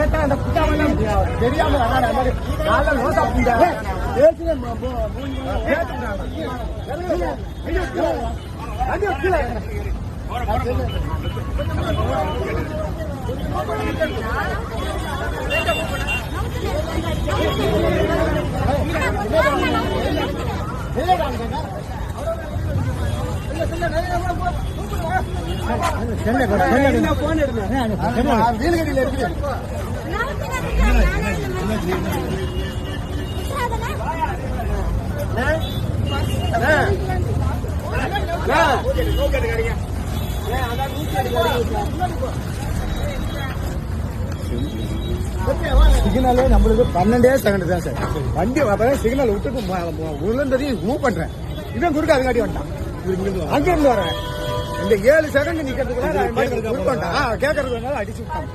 ஏட்டா அந்த புட்டாவெல்லாம் தெரியாம நாள நோட்டா புண்டா வீடுகளில் இருக்குது. சிக்னல் நம்மளுக்கு 12 செகண்ட் தான் சார். வண்டி சிக்னல் விட்டுட்டு உருளந்ததையும் மூவ் பண்றேன். இவன் குறுக்க அதுக்காட்டி வந்துட்டான். அங்க இருந்து வரேன். இந்த 7 செகண்ட் நிக்கிறதுக்குள்ள கேட்கறதுனால அடிச்சு விட்டான்.